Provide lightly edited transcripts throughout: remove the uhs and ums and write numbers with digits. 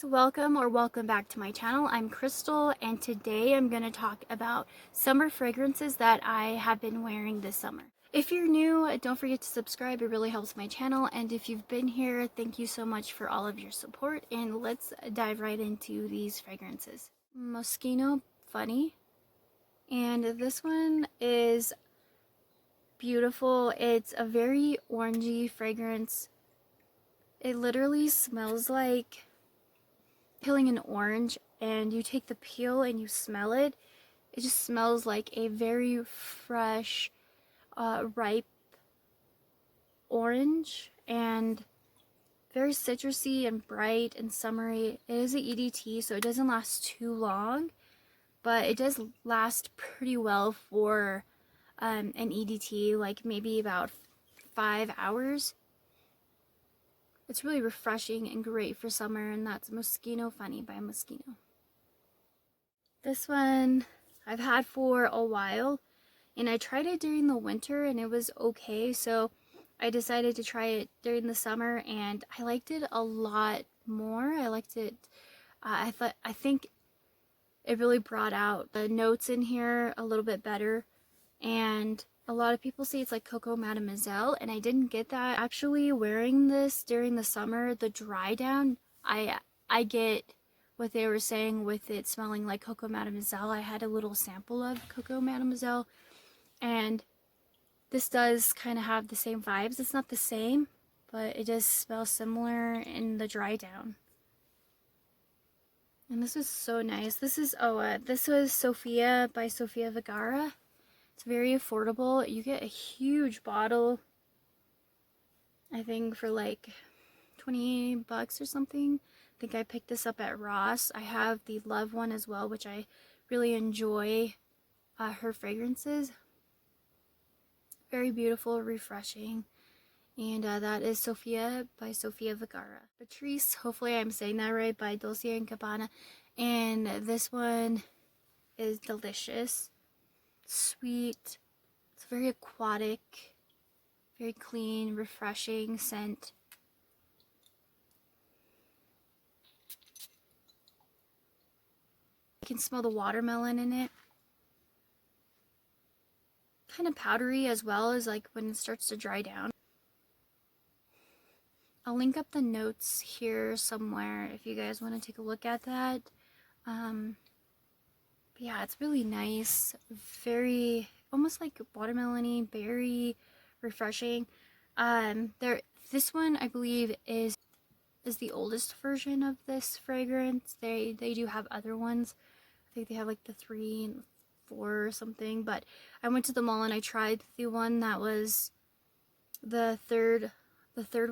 guys, welcome back to my channel. I'm Crystal and today I'm going to talk about summer fragrances that I have been wearing this summer. If you're new, don't forget to subscribe, it really helps my channel, and if you've been here, thank you so much for all of your support, and let's dive right into these fragrances. Moschino Funny, and this one is beautiful. It's a very orangey fragrance. It literally smells like peeling an orange, and you take the peel and you smell it. It just smells like a very fresh, ripe orange, and very citrusy and bright and summery. It is an EDT, so it doesn't last too long, but it does last pretty well for an EDT, like maybe about 5 hours. It's really refreshing and great for summer, and that's Moschino Funny by Moschino. This one I've had for a while, and I tried it during the winter and it was okay, so I decided to try it during the summer and I liked it a lot more. I liked it, I think it really brought out the notes in here a little bit better, and a lot of people say it's like Coco Mademoiselle, and I didn't get that. Actually, wearing this during the summer, the dry down, I get what they were saying with it smelling like Coco Mademoiselle. I had a little sample of Coco Mademoiselle, and this does kind of have the same vibes. It's not the same, but it does smell similar in the dry down. And this is so nice. This was Sofia by Sofia Vergara. It's very affordable. You get a huge bottle, I think for like 20 bucks or something. I think I picked this up at Ross. I have the Love one as well, which I really enjoy her fragrances. Very beautiful, refreshing. And that is Sofia by Sofia Vergara. Patrice, hopefully I'm saying that right, by Dolce & Gabbana. And this one is delicious. Sweet. It's very aquatic. Very clean, refreshing scent. You can smell the watermelon in it. Kind of powdery as well, as like when it starts to dry down. I'll link up the notes here somewhere if you guys want to take a look at that. But yeah, it's really nice. Very, almost like watermelon-y, berry, refreshing. This one I believe is the oldest version of this fragrance. They do have other ones. I think they have like the 3 and 4 or something, but I went to the mall and I tried the one that was the third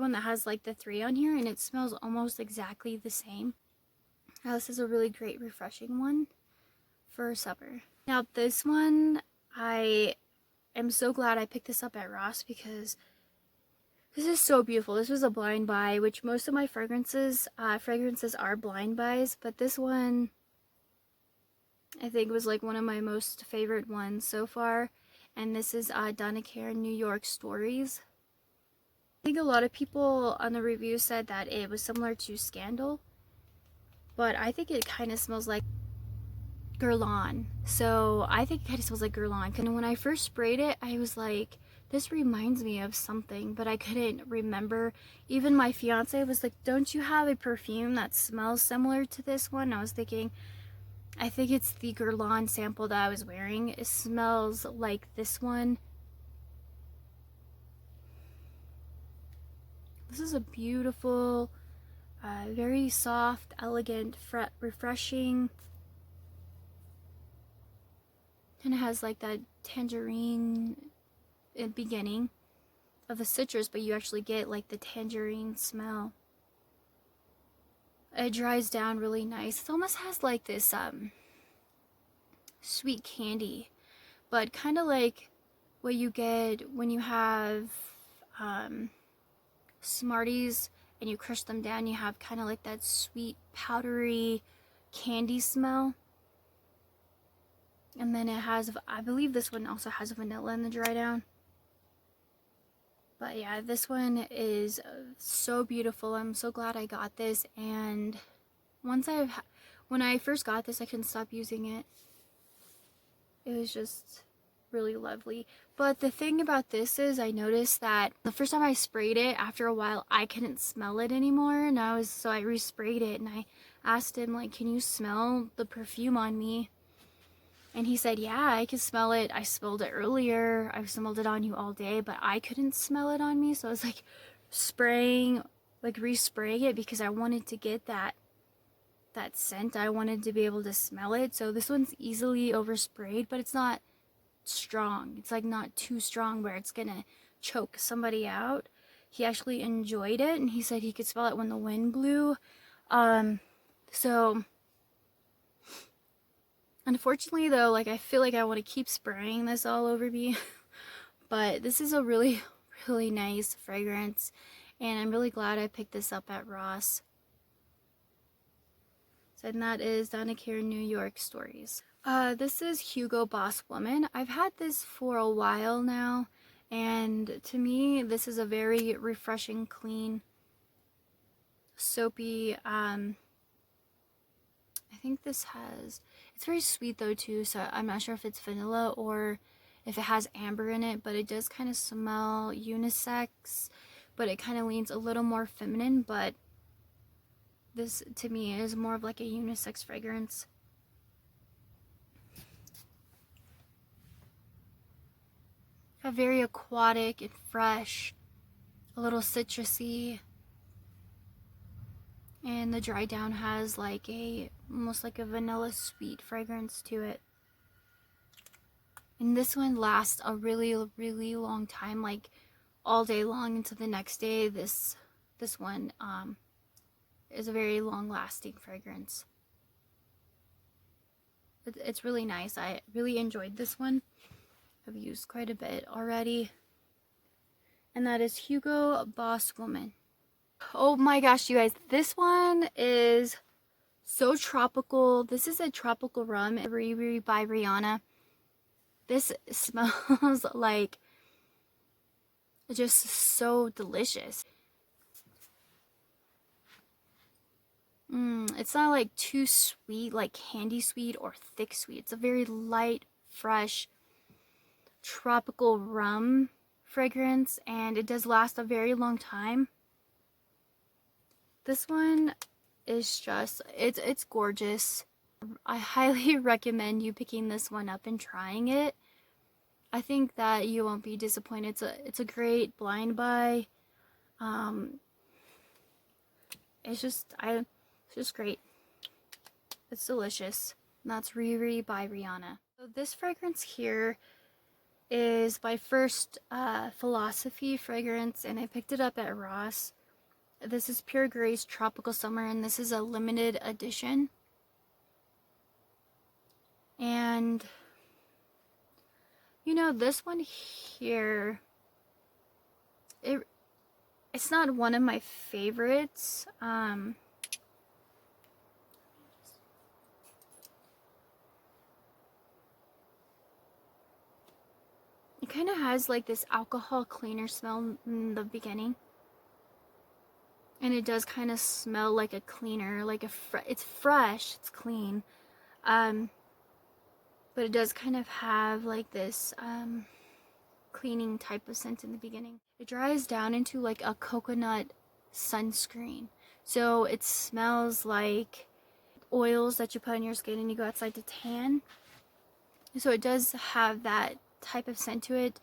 one that has like the 3 on here, and it smells almost exactly the same. Now this is a really great refreshing one for summer. Now this one, I am so glad I picked this up at Ross because this is so beautiful. This was a blind buy, which most of my fragrances are blind buys, but this one I think was like one of my most favorite ones so far, and this is Donna Karan New York Stories. I think a lot of people on the review said that it was similar to Scandal, but I think it kind of smells like Guerlain. So I think it kind of smells like Guerlain. And when I first sprayed it, I was like, this reminds me of something, but I couldn't remember. Even my fiance was like, don't you have a perfume that smells similar to this one? I was thinking, I think it's the Guerlain sample that I was wearing. It smells like this one. This is a beautiful, very soft, elegant, refreshing. And it has like that tangerine in the beginning of the citrus, but you actually get like the tangerine smell. It dries down really nice. It almost has like this sweet candy, but kind of like what you get when you have Smarties and you crush them down. You have kind of like that sweet powdery candy smell. And then it has, I believe this one also has vanilla in the dry down. But yeah, this one is so beautiful. I'm so glad I got this, and when I first got this, I couldn't stop using it. It was just really lovely. But the thing about this is I noticed that the first time I sprayed it, after a while I couldn't smell it anymore, and I resprayed it, and I asked him, like, can you smell the perfume on me? And he said, yeah, I could smell it. I smelled it earlier. I smelled it on you all day, but I couldn't smell it on me. So I was like respraying it because I wanted to get that scent. I wanted to be able to smell it. So this one's easily oversprayed, but it's not strong. It's like not too strong where it's gonna choke somebody out. He actually enjoyed it, and he said he could smell it when the wind blew. So unfortunately though, like, I feel like I want to keep spraying this all over me. But this is a really, really nice fragrance, and I'm really glad I picked this up at Ross. And that is Donna Karan New York Stories. This is Hugo Boss Woman. I've had this for a while now, and to me this is a very refreshing, clean, soapy, I think this has, it's very sweet though too, so I'm not sure if it's vanilla or if it has amber in it, but it does kind of smell unisex, but it kind of leans a little more feminine. But this to me is more of like a unisex fragrance. A very aquatic and fresh, a little citrusy, and the dry down has like almost like a vanilla sweet fragrance to it. And this one lasts a really, really long time, like all day long into the next day. This one is a very long lasting fragrance. It's really nice. I really enjoyed this one. I've used quite a bit already. And that is Hugo Boss Woman. Oh my gosh, you guys, this one is so tropical. This is a tropical rum, Riri by Rihanna. This smells like just so delicious. It's not like too sweet, like candy sweet or thick sweet. It's a very light, fresh, tropical rum fragrance, and it does last a very long time. This one is just, it's gorgeous. I highly recommend you picking this one up and trying it. I think that you won't be disappointed. It's a great blind buy. It's just great. It's delicious. And that's Riri by Rihanna. So this fragrance here is my first Philosophy fragrance, and I picked it up at Ross. This is Pure Grace Tropical Summer, and this is a limited edition. And you know, this one here, it's not one of my favorites. It kind of has like this alcohol cleaner smell in the beginning. And it does kind of smell like a cleaner, like it's fresh, it's clean. But it does kind of have like this cleaning type of scent in the beginning. It dries down into like a coconut sunscreen. So it smells like oils that you put on your skin and you go outside to tan. So it does have that type of scent to it.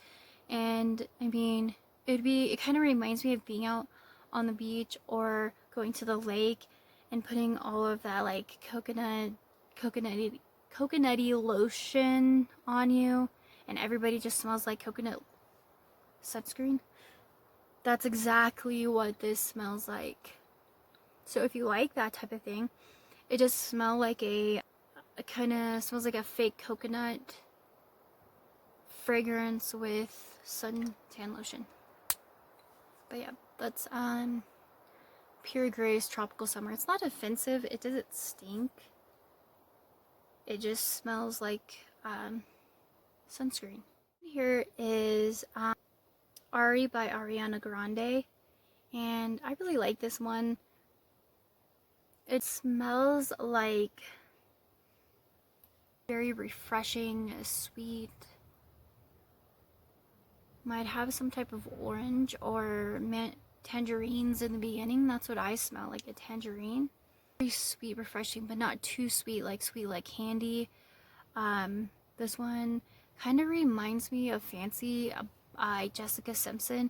And I mean, it kind of reminds me of being out on the beach or going to the lake and putting all of that like coconutty lotion on you, and everybody just smells like coconut sunscreen. That's exactly what this smells like. So if you like that type of thing, it does smell like it kind of smells like a fake coconut fragrance with suntan lotion. But yeah, that's Pure Grace Tropical Summer. It's not offensive. It doesn't stink. It just smells like sunscreen. Here is Ari by Ariana Grande, and I really like this one. It smells like very refreshing, sweet. Might have some type of orange or tangerines in the beginning. That's what I smell, like a tangerine. Very sweet, refreshing, but not too sweet like candy. This one kind of reminds me of Fancy by Jessica Simpson.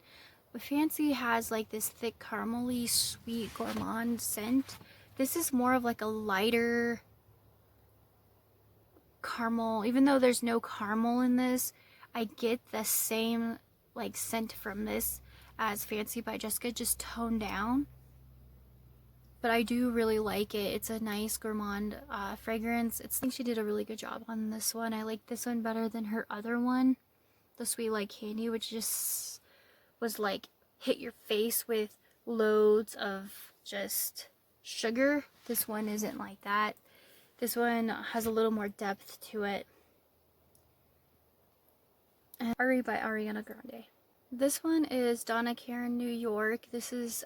But Fancy has like this thick caramely sweet gourmand scent. This is more of like a lighter caramel. Even though there's no caramel in this, I get the same like scent from this as Fancy by Jessica, just toned down. But I do really like it. It's a nice gourmand fragrance. I think she did a really good job on this one. I like this one better than her other one, the Sweet Like Candy, which just was like hit your face with loads of just sugar. This one isn't like that. This one has a little more depth to it. And Ari by Ariana Grande. This one is Donna Karan, New York. This is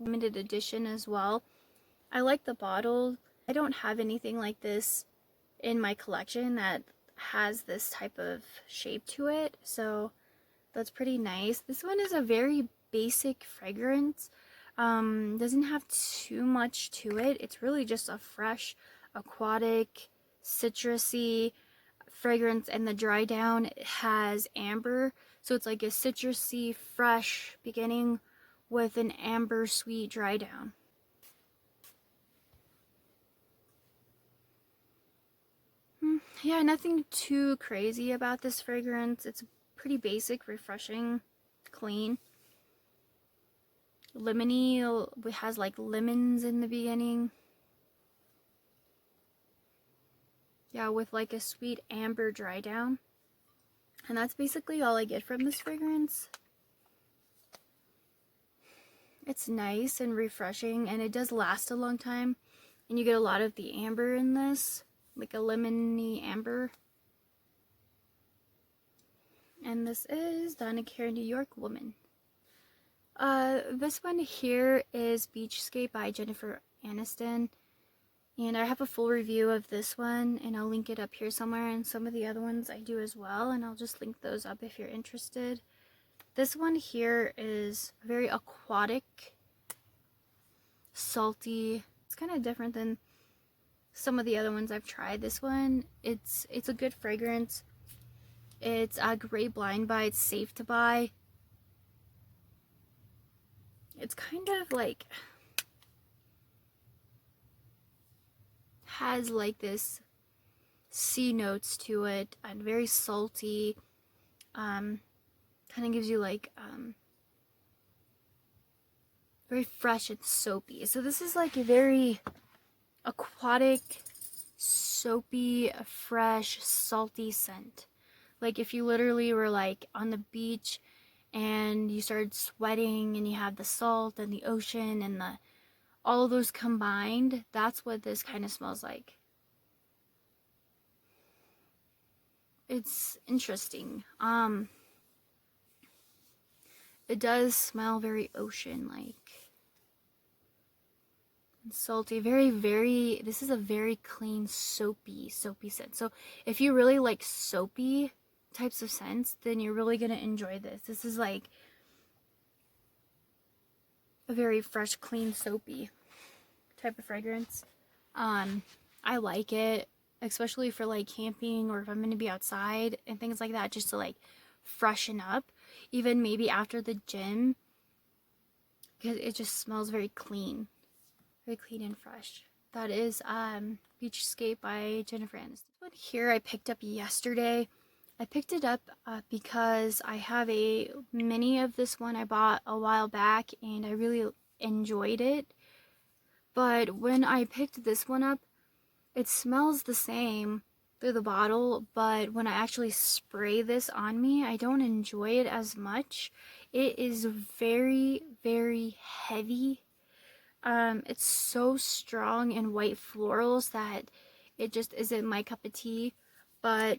limited edition as well. I like the bottle. I don't have anything like this in my collection that has this type of shape to it, so that's pretty nice. This one is a very basic fragrance. Doesn't have too much to it. It's really just a fresh, aquatic, citrusy fragrance, and the dry down has amber, so it's like a citrusy, fresh beginning with an amber sweet dry down. Yeah, nothing too crazy about this fragrance. It's pretty basic, refreshing, clean. Lemony, it has like lemons in the beginning. Yeah, with like a sweet amber dry down. And that's basically all I get from this fragrance. It's nice and refreshing, and it does last a long time. And you get a lot of the amber in this, like a lemony amber. And this is Donna Karan, New York Woman. This one here is Beachscape by Jennifer Aniston. And I have a full review of this one, and I'll link it up here somewhere, and some of the other ones I do as well, and I'll just link those up if you're interested. This one here is very aquatic, salty. It's kind of different than some of the other ones I've tried. This one, it's a good fragrance. It's a great blind buy. It's safe to buy. It's kind of like has like this sea notes to it, and very salty. Kind of gives you like very fresh and soapy. So this is like a very aquatic, soapy, fresh, salty scent. Like if you literally were like on the beach and you started sweating and you have the salt and the ocean and all of those combined, that's what this kind of smells like. It's interesting. It does smell very ocean-like. And salty. Very, this is a very clean, soapy scent. So if you really like soapy types of scents, then you're really going to enjoy this. This is like a very fresh, clean, soapy type of fragrance. I like it, especially for like camping, or if I'm going to be outside and things like that, just to like freshen up, even maybe after the gym, because it just smells very clean and fresh. That is Beachscape by Jennifer Aniston. This one here I picked up yesterday. I picked it up because I have a mini of this one I bought a while back, and I really enjoyed it. But when I picked this one up, it smells the same through the bottle, but when I actually spray this on me, I don't enjoy it as much. It is very, very heavy. It's so strong in white florals that it just isn't my cup of tea. But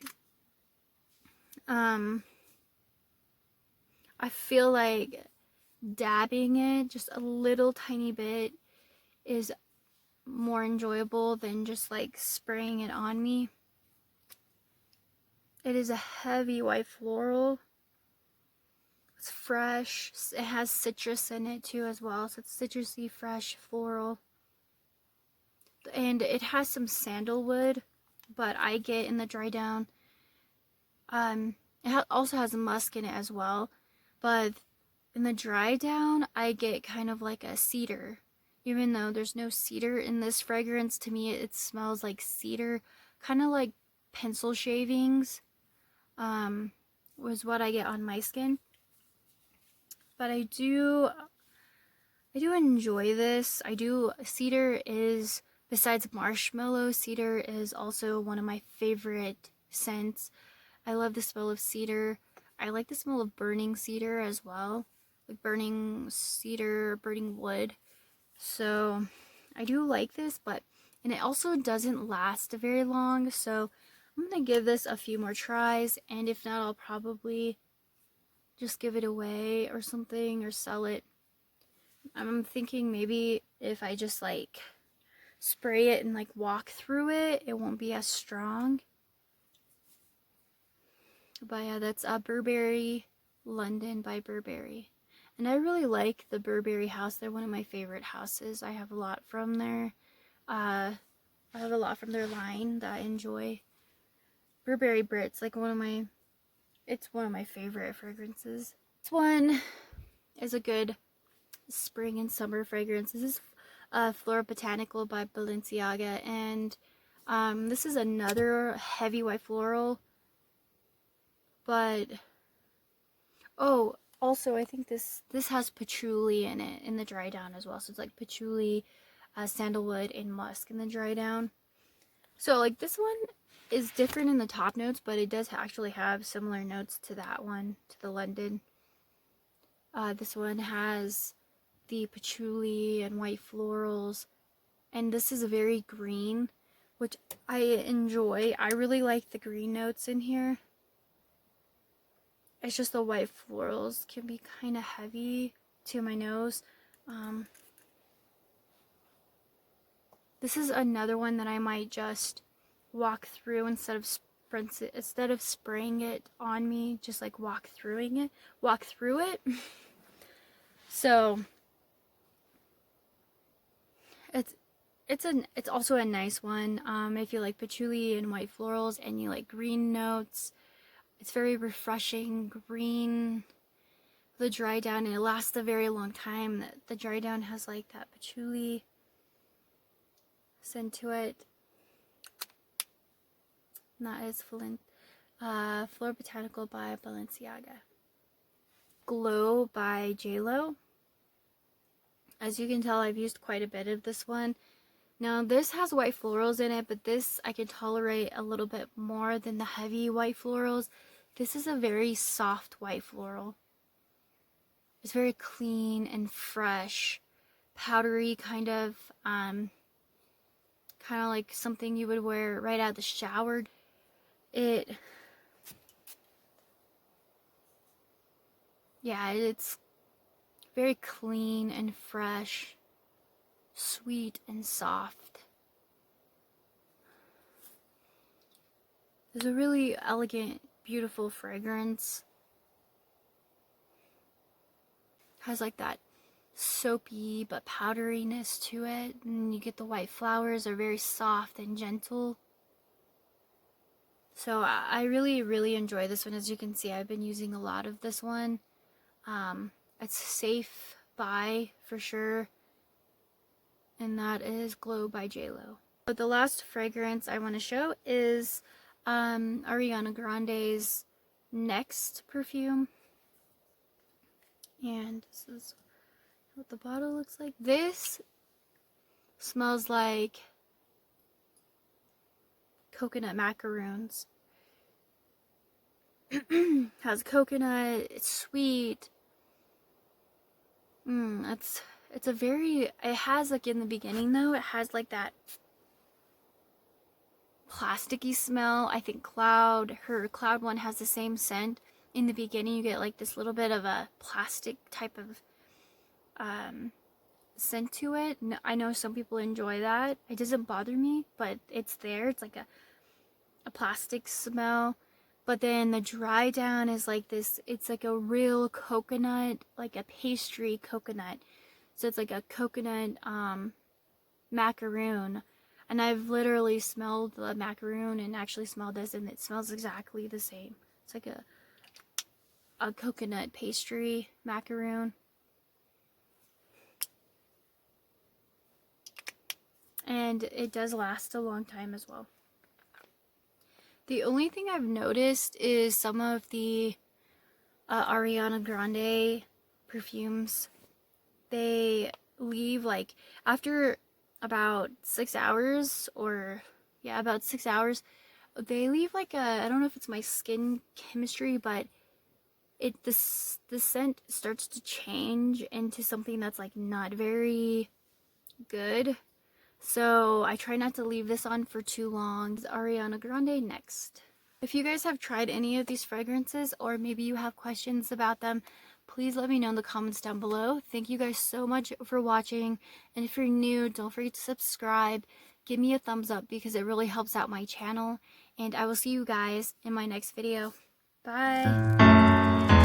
I feel like dabbing it just a little tiny bit is more enjoyable than just like spraying it on me. It is a heavy white floral. It's fresh. It has citrus in it too as well, so it's citrusy, fresh, floral. And it has some sandalwood, but I get in the dry down. It also has musk in it as well, but in the dry down, I get kind of like a cedar. Even though there's no cedar in this fragrance, to me it smells like cedar, kind of like pencil shavings. Was what I get on my skin. But I do enjoy this. Cedar is, besides marshmallow, cedar is also one of my favorite scents. I love the smell of cedar. I like the smell of burning cedar as well. Like burning cedar, burning wood. So I do like this, and it also doesn't last very long. So I'm going to give this a few more tries, and if not, I'll probably just give it away or something, or sell it. I'm thinking maybe if I just like spray it and like walk through it, it won't be as strong. But yeah, that's Burberry London by Burberry. And I really like the Burberry house. They're one of my favorite houses. I have a lot from there. I have a lot from their line that I enjoy. Burberry Brit's like it's one of my favorite fragrances. This one is a good spring and summer fragrance. This is Flora Botanical by Balenciaga, and this is another heavy white floral. But oh, also I think this has patchouli in it in the dry down as well. So it's like patchouli, sandalwood, and musk in the dry down. So like this one is different in the top notes, but it does actually have similar notes to that one, to the London. This one has the patchouli and white florals, and this is very green, which I enjoy. I really like the green notes in here. It's just the white florals can be kind of heavy to my nose. This is another one that I might just walk through instead of spraying it on me, just like walk through it. So it's also a nice one. If you like patchouli and white florals and you like green notes, it's very refreshing. Green, the dry down, and it lasts a very long time. The dry down has like that patchouli scent to it. And that is Flora Botanical by Balenciaga. Glow by JLo. As you can tell, I've used quite a bit of this one. Now this has white florals in it, but this I can tolerate a little bit more than the heavy white florals. This is a very soft white floral. It's very clean and fresh, powdery, kind of like something you would wear right out of the shower. It's very clean and fresh, sweet and soft. It's a really elegant, beautiful fragrance. Has like that soapy but powderiness to it, and you get the white flowers are very soft and gentle. So I really, really enjoy this one. As you can see, I've been using a lot of this one. It's safe buy for sure, and that is Glow by JLo. But the last fragrance I want to show is Ariana Grande's Next perfume, and this is what the bottle looks like. This smells like coconut macaroons. Has coconut, it's sweet. It's a very, it has like in the beginning though, it has like that plasticky smell. I think her Cloud one has the same scent. In the beginning you get like this little bit of a plastic type of scent to it. I know some people enjoy that. It doesn't bother me, but it's there. It's like a plastic smell. But then the dry down is like this, it's like a real coconut, like a pastry coconut. So it's like a coconut macaroon. And I've literally smelled the macaroon and actually smelled this, and it smells exactly the same. It's like a coconut pastry macaroon. And it does last a long time as well. The only thing I've noticed is some of the Ariana Grande perfumes, they leave like after about 6 hours, or yeah, about 6 hours, they leave like I don't know if it's my skin chemistry, but the scent starts to change into something that's like not very good. So I try not to leave this on for too long. Ariana Grande next. If you guys have tried any of these fragrances, or maybe you have questions about them, please let me know in the comments down below. Thank you guys so much for watching. And if you're new, don't forget to subscribe. Give me a thumbs up because it really helps out my channel. And I will see you guys in my next video. Bye!